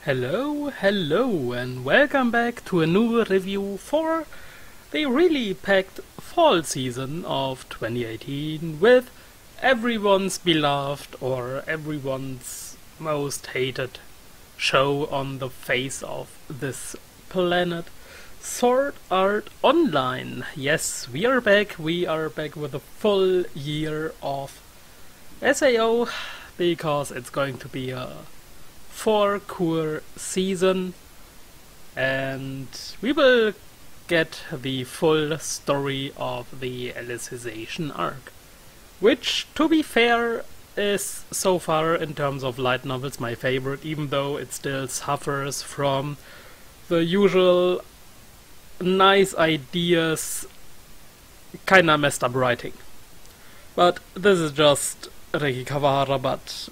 Hello, and welcome back to a new review for the really packed fall season of 2018 with everyone's beloved or everyone's most hated show on the face of this planet, Sword Art Online. Yes, we are back with a full year of SAO because it's going to be a 4-core season, and we will get the full story of the Alicization arc, which, to be fair, is so far in terms of light novels my favorite, even though it still suffers from the usual nice ideas, kinda messed up writing. But this is just Reiki Kawahara, but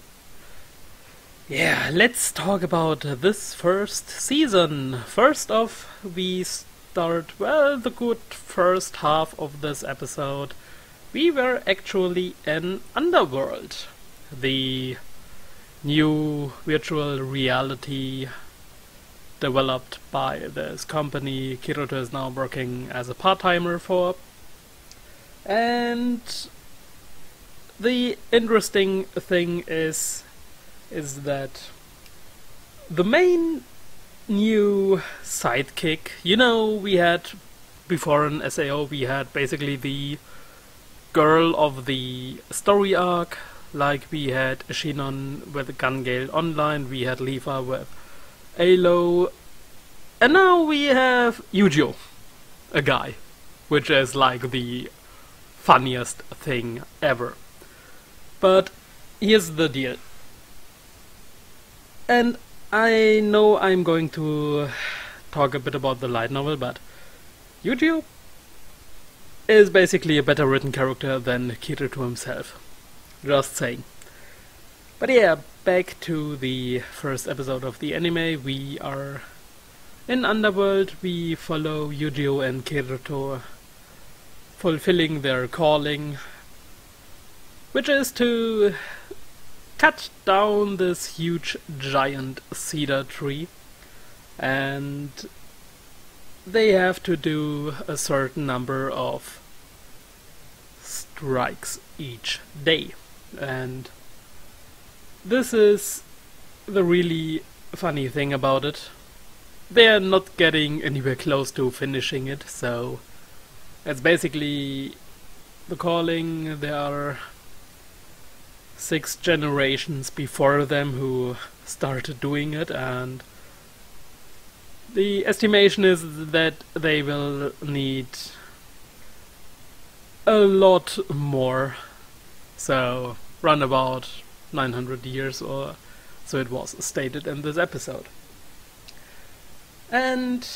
yeah, let's talk about this first season. First off, we start, the good first half of this episode. We were actually in Underworld, the new virtual reality developed by this company Kirito is now working as a part-timer for. And the interesting thing is that the main new sidekick, we had before in SAO, we had basically the girl of the story arc, like we had Shinon with Gun Gale Online, we had Leafa with Alo, and now we have Yu-Gi-Oh! A guy, which is like the funniest thing ever. But here's the deal. And I know I'm going to talk a bit about the light novel, but Yu-Gi-Oh! Is basically a better written character than Kirito himself. Just saying. But yeah, back to the first episode of the anime. We are in Underworld. We follow Yu-Gi-Oh! And Kirito fulfilling their calling, which is to cut down this huge giant cedar tree, and they have to do a certain number of strikes each day. And this is the really funny thing about it. They are not getting anywhere close to finishing it, so it's basically the calling. There are 6 generations before them who started doing it, and the estimation is that they will need a lot more, so round about 900 years, or so it was stated in this episode. And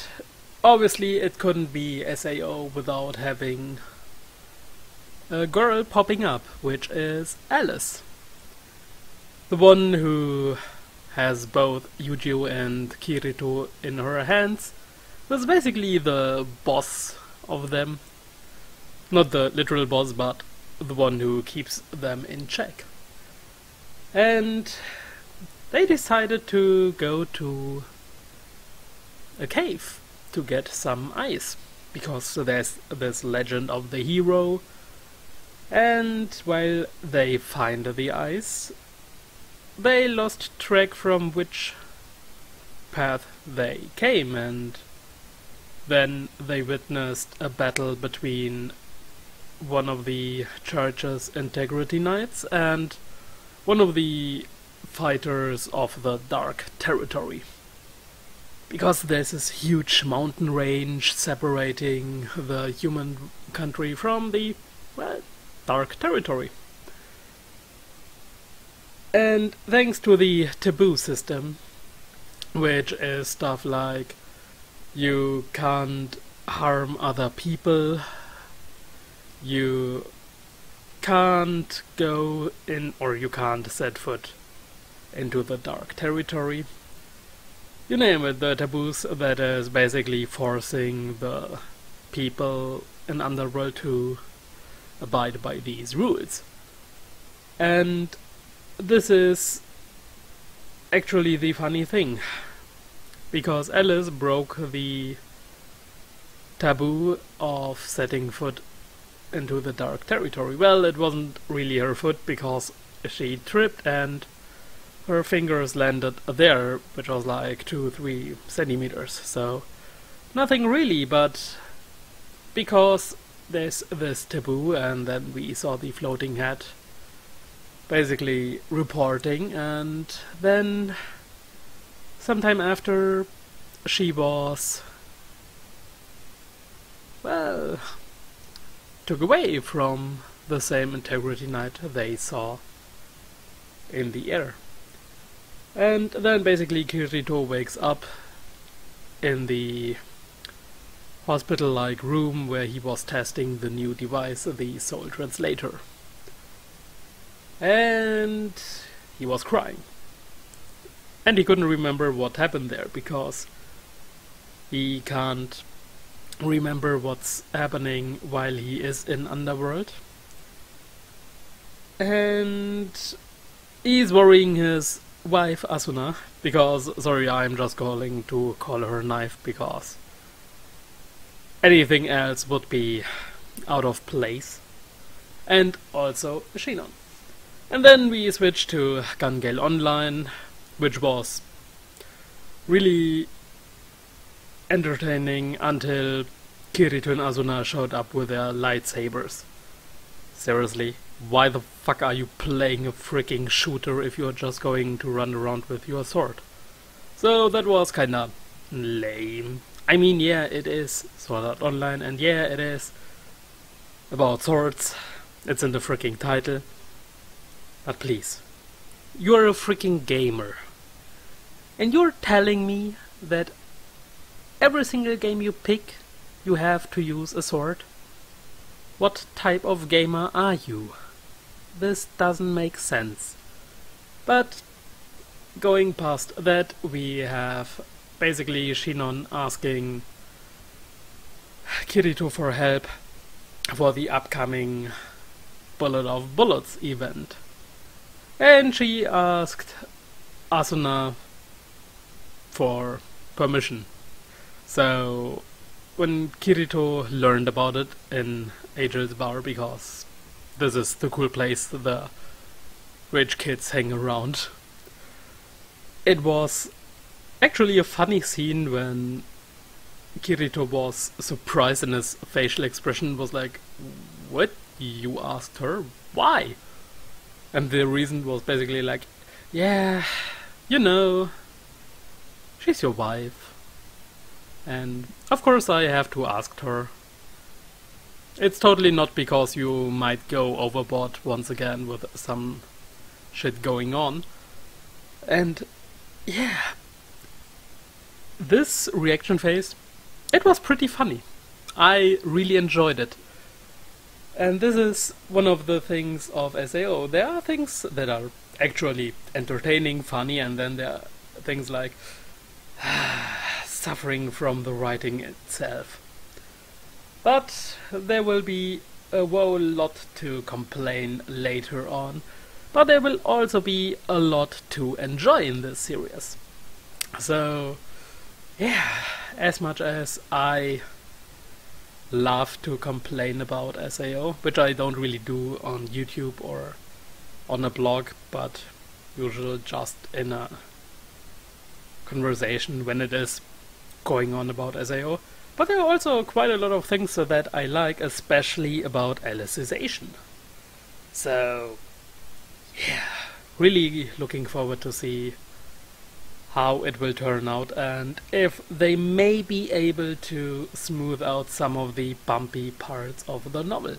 obviously it couldn't be SAO without having a girl popping up, which is Alice. The one who has both Yu-Gi-Oh! And Kirito in her hands, was basically the boss of them. Not the literal boss, but the one who keeps them in check. And they decided to go to a cave to get some ice, because there's this legend of the hero. And while they find the ice, they lost track from which path they came, and then they witnessed a battle between one of the church's integrity knights and one of the fighters of the Dark Territory. Because there's this huge mountain range separating the human country from the, Dark Territory. And thanks to the taboo system, which is stuff like you can't harm other people, you can't go in, or you can't set foot into the Dark Territory, you name it, the taboos that is basically forcing the people in Underworld to abide by these rules. And this is actually the funny thing. because Alice broke the taboo of setting foot into the dark territory. Well, it wasn't really her foot because she tripped and her fingers landed there, which was like 2-3 centimeters, so nothing really, but because there's this taboo, and then we saw the floating head basically reporting, and then sometime after she was, well, took away from the same integrity knight they saw in the air. And then basically Kirito wakes up in the hospital-like room where he was testing the new device, the Soul Translator. And he was crying. And he couldn't remember what happened there, because he can't remember what's happening while he is in Underworld. And he's worrying his wife Asuna, because, sorry, I'm just going to call her Knife, because anything else would be out of place. And also Shinon. And then we switch to Gun Gale Online, which was really entertaining until Kirito and Asuna showed up with their lightsabers. Seriously, why the fuck are you playing a freaking shooter if you're just going to run around with your sword? So that was kinda lame. I mean, yeah, it is Sword Art Online, and yeah, it is about swords. It's in the freaking title. But please, you're a freaking gamer. And you're telling me that every single game you pick, you have to use a sword? What type of gamer are you? This doesn't make sense. But going past that, we have basically Shinon asking Kirito for help for the upcoming Bullet of Bullets event. And she asked Asuna for permission. So when Kirito learned about it in Angel's Bar, because this is the cool place the rich kids hang around, it was actually a funny scene when Kirito was surprised and his facial expression was like, "What? You asked her? Why?" And the reason was basically like, "Yeah, you know, she's your wife. And of course I have to ask her. It's totally not because you might go overboard once again with some shit going on." And yeah, this reaction phase, it was pretty funny. I really enjoyed it. And this is one of the things of SAO. There are things that are actually entertaining, funny, and then there are things like suffering from the writing itself. But there will be a whole lot to complain later on. But there will also be a lot to enjoy in this series. So, yeah, as much as I love to complain about SAO, which I don't really do on YouTube or on a blog, but usually just in a conversation when it is going on about SAO. But there are also quite a lot of things that I like, especially about Alicization. So, yeah, really looking forward to see how it will turn out, and if they may be able to smooth out some of the bumpy parts of the novel.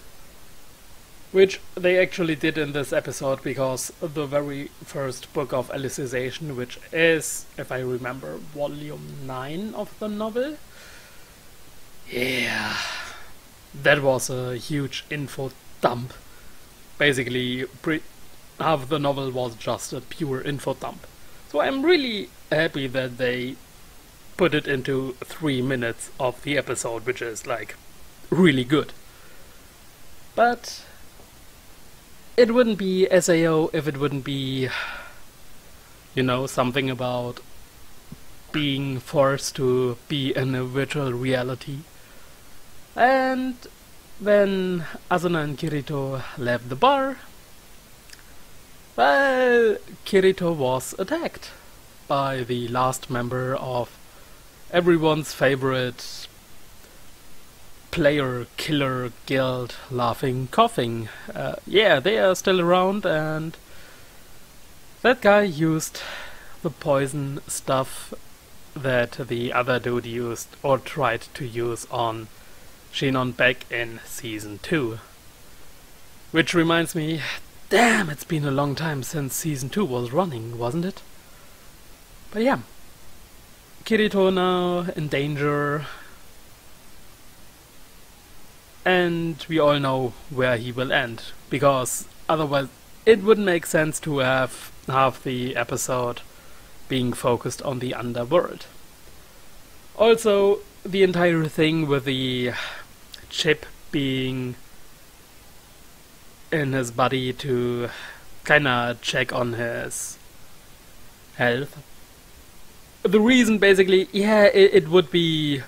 Which they actually did in this episode, because the very first book of Alicization, which is, if I remember, volume 9 of the novel, yeah, that was a huge info dump. Basically, half the novel was just a pure info dump. So I'm really happy that they put it into 3 minutes of the episode, which is like really good. But it wouldn't be SAO if it wouldn't be, you know, something about being forced to be in a virtual reality. And when Asuna and Kirito left the bar, well, Kirito was attacked by the last member of everyone's favorite player killer guild, Laughing Coughing. Yeah, they are still around, and that guy used the poison stuff that the other dude used or tried to use on Shinon back in Season 2. Which reminds me, damn, it's been a long time since Season 2 was running, wasn't it? But yeah, Kirito now in danger, and we all know where he will end, because otherwise it wouldn't make sense to have half the episode being focused on the underworld. Also, the entire thing with the chip being in his body to kinda check on his health. The reason basically, yeah, it would be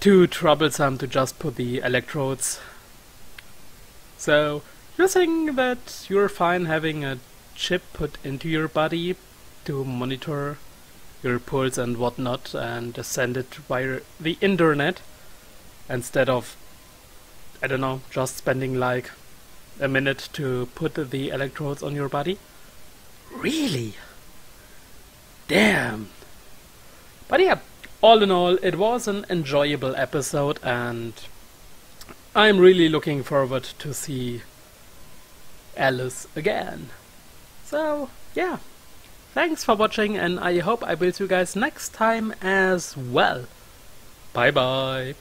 too troublesome to just put the electrodes. So, you're saying that you're fine having a chip put into your body to monitor your pulse and whatnot and send it via the internet instead of, I don't know, just spending like a minute to put the electrodes on your body? Really? Damn. But yeah, all in all, it was an enjoyable episode, and I'm really looking forward to see Alice again. So, yeah. Thanks for watching, and I hope I will see you guys next time as well. Bye bye.